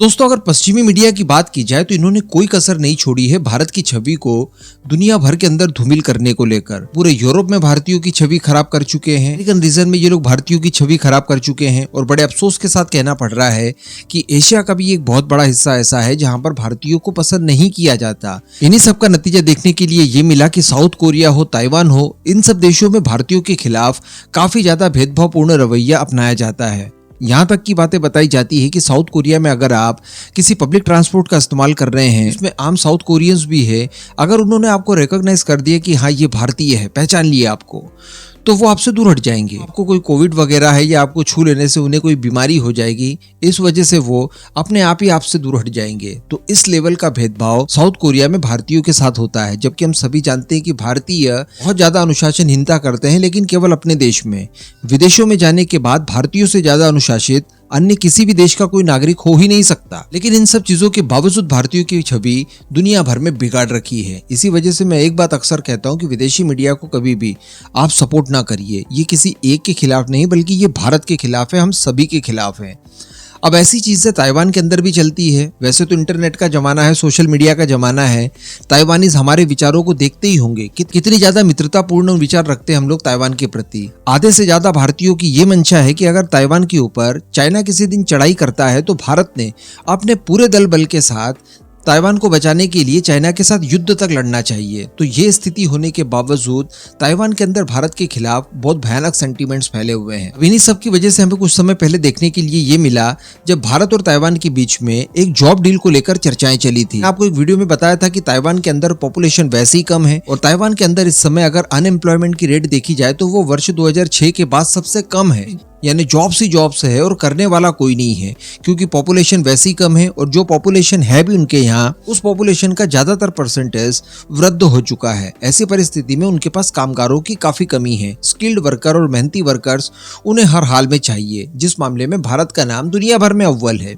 दोस्तों, अगर पश्चिमी मीडिया की बात की जाए तो इन्होंने कोई कसर नहीं छोड़ी है भारत की छवि को दुनिया भर के अंदर धूमिल करने को लेकर। पूरे यूरोप में भारतीयों की छवि खराब कर चुके हैं, अमेरिकन रीजन में ये लोग भारतीयों की छवि खराब कर चुके हैं और बड़े अफसोस के साथ कहना पड़ रहा है कि एशिया का भी एक बहुत बड़ा हिस्सा ऐसा है जहां पर भारतीयों को पसंद नहीं किया जाता। इन्हीं सब का नतीजा देखने के लिए ये मिला कि साउथ कोरिया हो, ताइवान हो, इन सब देशों में भारतीयों के खिलाफ काफी ज्यादा भेदभावपूर्ण रवैया अपनाया जाता है। यहाँ तक की बातें बताई जाती है कि साउथ कोरिया में अगर आप किसी पब्लिक ट्रांसपोर्ट का इस्तेमाल कर रहे हैं, इसमें आम साउथ कोरियंस भी है, अगर उन्होंने आपको रिकॉग्नाइज कर दिया कि हाँ ये भारतीय है, पहचान लिया आपको, तो वो आपसे दूर हट जाएंगे। आपको कोई कोविड वगैरह है या आपको छू लेने से उन्हें कोई बीमारी हो जाएगी, इस वजह से वो अपने आप ही आपसे दूर हट जाएंगे। तो इस लेवल का भेदभाव साउथ कोरिया में भारतीयों के साथ होता है, जबकि हम सभी जानते हैं कि भारतीय बहुत ज्यादा अनुशासनहीनता करते हैं, लेकिन केवल अपने देश में। विदेशों में जाने के बाद भारतीयों से ज्यादा अनुशासित अन्य किसी भी देश का कोई नागरिक हो ही नहीं सकता। लेकिन इन सब चीजों के बावजूद भारतीयों की छवि दुनिया भर में बिगाड़ रखी है। इसी वजह से मैं एक बात अक्सर कहता हूं कि विदेशी मीडिया को कभी भी आप सपोर्ट ना करिए। ये किसी एक के खिलाफ नहीं, बल्कि ये भारत के खिलाफ है, हम सभी के खिलाफ है। अब ऐसी चीजें ताइवान के अंदर भी चलती है। वैसे तो इंटरनेट का जमाना है, सोशल मीडिया का जमाना है, ताइवानीज हमारे विचारों को देखते ही होंगे कि कितनी ज्यादा मित्रतापूर्ण विचार रखते हैं हम लोग ताइवान के प्रति। आधे से ज्यादा भारतीयों की ये मंशा है कि अगर ताइवान के ऊपर चाइना किसी दिन चढ़ाई करता है तो भारत ने अपने पूरे दल बल के साथ ताइवान को बचाने के लिए चाइना के साथ युद्ध तक लड़ना चाहिए। तो ये स्थिति होने के बावजूद ताइवान के अंदर भारत के खिलाफ बहुत भयानक सेंटीमेंट्स फैले हुए हैं। इन्हीं सब की वजह से हमें कुछ समय पहले देखने के लिए ये मिला जब भारत और ताइवान के बीच में एक जॉब डील को लेकर चर्चाएं चली थी। आपको एक वीडियो में बताया था कि ताइवान के अंदर पॉपुलेशन वैसे ही कम है और ताइवान के अंदर इस समय अगर अनएम्प्लॉयमेंट की रेट देखी जाए तो वो वर्ष 2006 के बाद सबसे कम है। यानी जॉब्स ही जॉब्स है और करने वाला कोई नहीं है, क्योंकि पॉपुलेशन वैसे ही कम है और जो पॉपुलेशन है भी उनके यहाँ, उस पॉपुलेशन का ज्यादातर परसेंटेज वृद्ध हो चुका है। ऐसी परिस्थिति में उनके पास कामगारों की काफी कमी है। स्किल्ड वर्कर और मेहनती वर्कर्स उन्हें हर हाल में चाहिए, जिस मामले में भारत का नाम दुनिया भर में अव्वल है।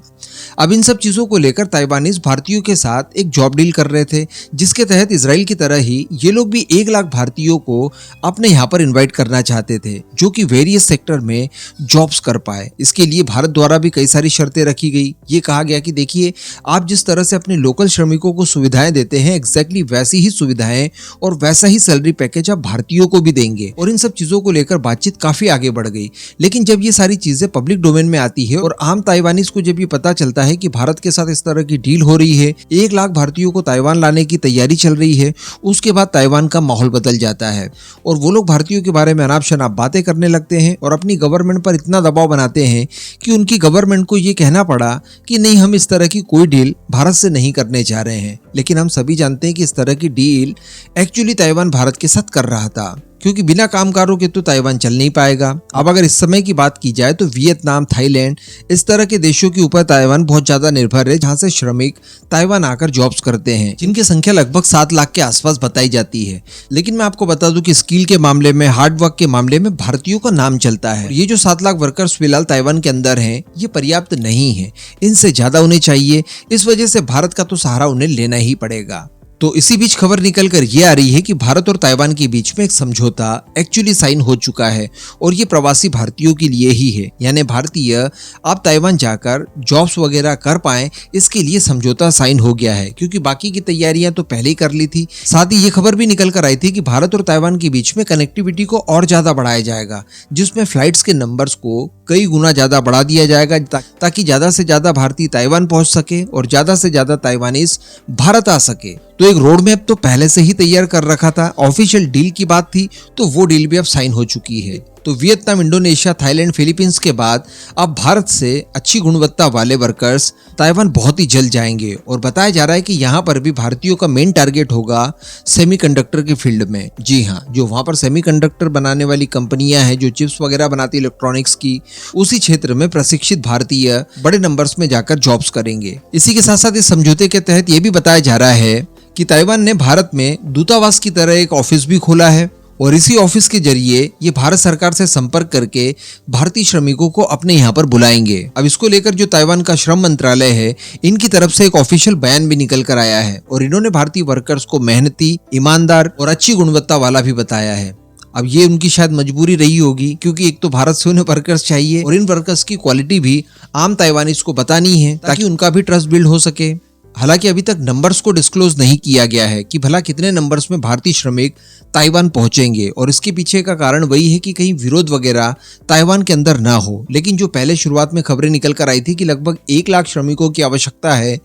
अब इन सब चीजों को लेकर ताइवानीज भारतीयों के साथ एक जॉब डील कर रहे थे, जिसके तहत इजराइल की तरह ही ये लोग भी 1 लाख भारतीयों को अपने यहाँ पर इन्वाइट करना चाहते थे, जो कि वेरियस सेक्टर में जॉब्स कर पाए। इसके लिए भारत द्वारा भी कई सारी शर्तें रखी गई। ये कहा गया कि देखिए, आप जिस तरह से अपने लोकल श्रमिकों को सुविधाएं देते हैं, एग्जैक्टली वैसी ही सुविधाएं और वैसा ही सैलरी पैकेज आप भारतीयों को भी देंगे। और इन सब चीजों को लेकर बातचीत काफी आगे बढ़ गई। लेकिन जब ये सारी चीजें पब्लिक डोमेन में आती है और आम ताइवानीज को जब ये पता चलता है कि भारत के साथ इस तरह की डील हो रही है, 1 लाख भारतीयों को ताइवान लाने की तैयारी चल रही है, उसके बाद ताइवान का माहौल बदल जाता है और वो लोग भारतीयों के बारे में अनाप शनाप बातें करने लगते हैं और अपनी गवर्नमेंट पर इतना दबाव बनाते हैं कि उनकी गवर्नमेंट को ये कहना पड़ा कि नहीं, हम इस तरह की कोई डील भारत से नहीं करने जा रहे हैं। लेकिन हम सभी जानते हैं कि इस तरह की डील एक्चुअली ताइवान भारत के साथ कर रहा था, क्योंकि बिना कामगारों के तो ताइवान चल नहीं पाएगा। अब अगर इस समय की बात की जाए तो वियतनाम, थाईलैंड, इस तरह के देशों के ऊपर ताइवान बहुत ज्यादा निर्भर है, जहां से श्रमिक ताइवान आकर जॉब्स करते हैं, जिनकी संख्या लगभग 7 लाख के आसपास बताई जाती है। लेकिन मैं आपको बता दूं कि स्किल के मामले में, हार्ड वर्क के मामले में भारतीयों का नाम चलता है। ये जो 7 लाख वर्कर्स फिलहाल ताइवान के अंदर हैं, ये पर्याप्त नहीं है, इनसे ज्यादा उन्हें चाहिए। इस वजह से भारत का तो सहारा उन्हें लेना ही पड़ेगा। तो इसी बीच खबर निकल कर ये आ रही है कि भारत और ताइवान के बीच में एक समझौता एक्चुअली साइन हो चुका है और ये प्रवासी भारतीयों के लिए ही है। यानी भारतीय आप ताइवान जाकर जॉब्स वगैरह कर पाएं, इसके लिए समझौता साइन हो गया है, क्योंकि बाकी की तैयारियां तो पहले ही कर ली थी। साथ ही ये खबर भी निकल कर आई थी कि भारत और ताइवान के बीच में कनेक्टिविटी को और ज्यादा बढ़ाया जाएगा, जिसमें फ्लाइट्स के नंबर्स को कई गुना ज्यादा बढ़ा दिया जाएगा, ताकि ज्यादा से ज्यादा भारतीय ताइवान पहुंच सके और ज्यादा से ज्यादा ताइवानीज भारत आ सके। तो एक रोड मैप तो पहले से ही तैयार कर रखा था। ऑफिशियल डील की बात थी तो वो डील भी अब साइन हो चुकी है। तो वियतनाम, इंडोनेशिया, थाईलैंड, फिलीपींस के बाद अब भारत से अच्छी गुणवत्ता वाले वर्कर्स ताइवान बहुत ही जल्द जाएंगे और बताया जा रहा है कि यहाँ पर भी भारतीयों का मेन टारगेट होगा सेमीकंडक्टर के फील्ड में। जी हाँ, जो वहाँ पर सेमीकंडक्टर बनाने वाली कंपनियां हैं, जो चिप्स वगैरह बनाती इलेक्ट्रॉनिक्स की, उसी क्षेत्र में प्रशिक्षित भारतीय बड़े नंबर्स में जाकर जॉब्स करेंगे। इसी के साथ साथ इस समझौते के तहत ये भी बताया जा रहा है कि ताइवान ने भारत में दूतावास की तरह एक ऑफिस भी खोला है और इसी ऑफिस के जरिए ये भारत सरकार से संपर्क करके भारतीय श्रमिकों को अपने यहाँ पर बुलाएंगे। अब इसको लेकर जो ताइवान का श्रम मंत्रालय है, इनकी तरफ से एक ऑफिशियल बयान भी निकल कर आया है और इन्होंने भारतीय वर्कर्स को मेहनती, ईमानदार और अच्छी गुणवत्ता वाला भी बताया है। अब ये उनकी शायद मजबूरी रही होगी, क्योंकि एक तो भारत से उन्हें वर्कर्स चाहिए और इन वर्कर्स की क्वालिटी भी आम ताइवानीज को बतानी है ताकि उनका भी ट्रस्ट बिल्ड हो सके। हालांकि अभी तक नंबर्स को डिस्क्लोज नहीं किया गया है कि भला कितने नंबर्स में भारतीय श्रमिक ताइवान पहुंचेंगे, और इसके पीछे का कारण वही है कि कहीं विरोध वगैरह ताइवान के अंदर ना हो। लेकिन जो पहले शुरुआत में खबरें निकल कर आई थी कि लगभग 1 लाख श्रमिकों की आवश्यकता है,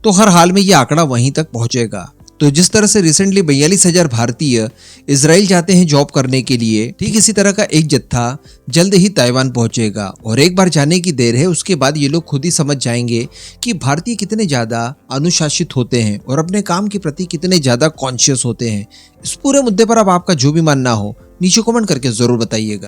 तो हर हाल में ये आंकड़ा वहीं तक पहुंचेगा। तो जिस तरह से रिसेंटली 42,000 भारतीय इजराइल जाते हैं जॉब करने के लिए, ठीक इसी तरह का एक जत्था जल्द ही ताइवान पहुंचेगा। और एक बार जाने की देर है, उसके बाद ये लोग खुद ही समझ जाएंगे कि भारतीय कितने ज्यादा अनुशासित होते हैं और अपने काम के प्रति कितने ज्यादा कॉन्शियस होते हैं। इस पूरे मुद्दे पर अब आपका जो भी मानना हो नीचे कमेंट करके जरूर बताइएगा।